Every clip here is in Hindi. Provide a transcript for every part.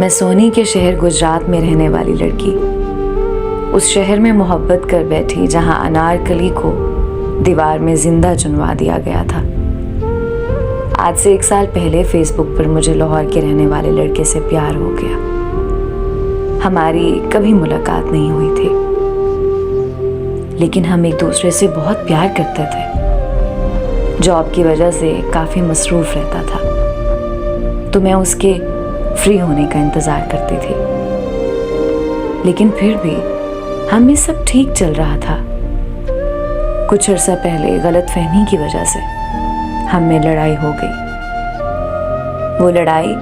मैं सोनी के शहर गुजरात में रहने वाली लड़की, उस शहर में मोहब्बत कर बैठी जहां अनारकली को दीवार में जिंदा चुनवा दिया गया था। आज से 1 साल पहले फेसबुक पर मुझे लाहौर के रहने वाले लड़के से प्यार हो गया। हमारी कभी मुलाकात नहीं हुई थी, लेकिन हम एक दूसरे से बहुत प्यार करते थे। जॉब की वजह से काफ़ी मसरूफ़ रहता था, तो मैं उसके फ्री होने का इंतज़ार करती थी। लेकिन फिर भी हम में सब ठीक चल रहा था। कुछ अर्सा पहले गलतफहमी की वजह से हम में लड़ाई हो गई। वो लड़ाई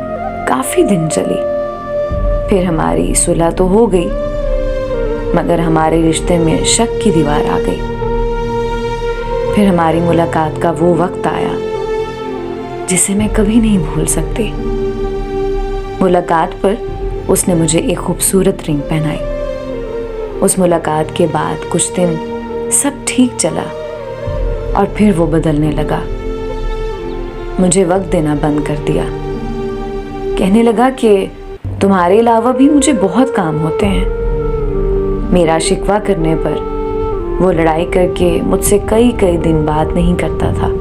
काफ़ी दिन चली, फिर हमारी सुलह तो हो गई, मगर हमारे रिश्ते में शक की दीवार आ गई। फिर हमारी मुलाकात का वो वक्त आया जिसे मैं कभी नहीं भूल सकती। मुलाकात पर उसने मुझे एक खूबसूरत रिंग पहनाई। उस मुलाकात के बाद कुछ दिन सब ठीक चला और फिर वो बदलने लगा। मुझे वक्त देना बंद कर दिया। कहने लगा कि तुम्हारे अलावा भी मुझे बहुत काम होते हैं। मेरा शिकवा करने पर वो लड़ाई करके मुझसे कई दिन बात नहीं करता था।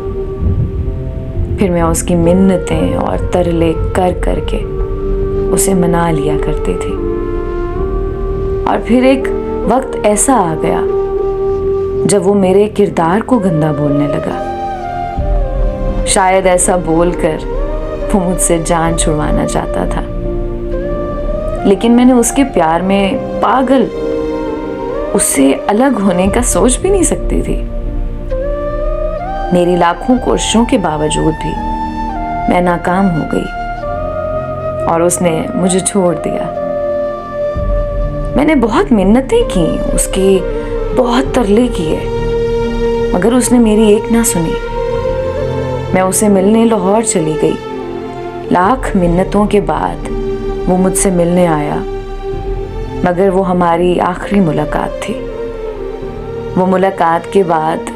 फिर मैं उसकी मिन्नतें और तरले कर करके उसे मना लिया करती थी। और फिर एक वक्त ऐसा आ गया जब वो मेरे किरदार को गंदा बोलने लगा। शायद ऐसा बोलकर वो मुझसे जान छुड़वाना चाहता था, लेकिन मैंने उसके प्यार में पागल उससे अलग होने का सोच भी नहीं सकती थी। मेरी लाखों कोशिशों के बावजूद भी मैं नाकाम हो गई और उसने मुझे छोड़ दिया। मैंने बहुत मिन्नतें की, उसकी बहुत तरले किए, मगर उसने मेरी एक ना सुनी। मैं उसे मिलने लाहौर चली गई। लाख मिन्नतों के बाद वो मुझसे मिलने आया, मगर वो हमारी आखिरी मुलाकात थी। वो मुलाकात के बाद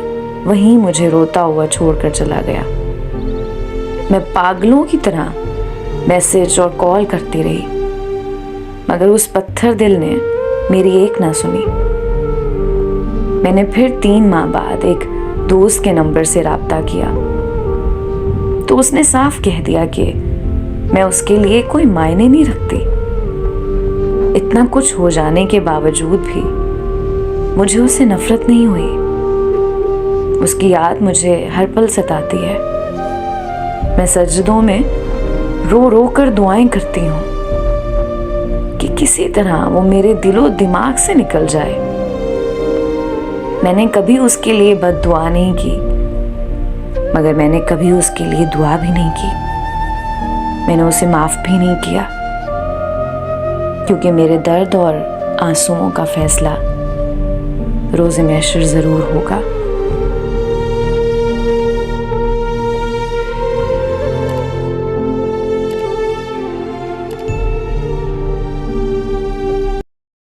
वहीं मुझे रोता हुआ छोड़कर चला गया। मैं पागलों की तरह मैसेज और कॉल करती रही, मगर उस पत्थर दिल ने मेरी एक ना सुनी। मैंने फिर 3 माह बाद एक दोस्त के नंबर से राब्ता किया, तो उसने साफ कह दिया कि मैं उसके लिए कोई मायने नहीं रखती। इतना कुछ हो जाने के बावजूद भी मुझे उससे नफरत नहीं हुई। उसकी याद मुझे हर पल सताती है। मैं सजदों में रो रो कर दुआएं करती हूँ कि किसी तरह वो मेरे दिलो दिमाग से निकल जाए। मैंने कभी उसके लिए बद्दुआ नहीं की, मगर मैंने कभी उसके लिए दुआ भी नहीं की। मैंने उसे माफ भी नहीं किया, क्योंकि मेरे दर्द और आंसुओं का फैसला रोज़े महशर ज़रूर होगा।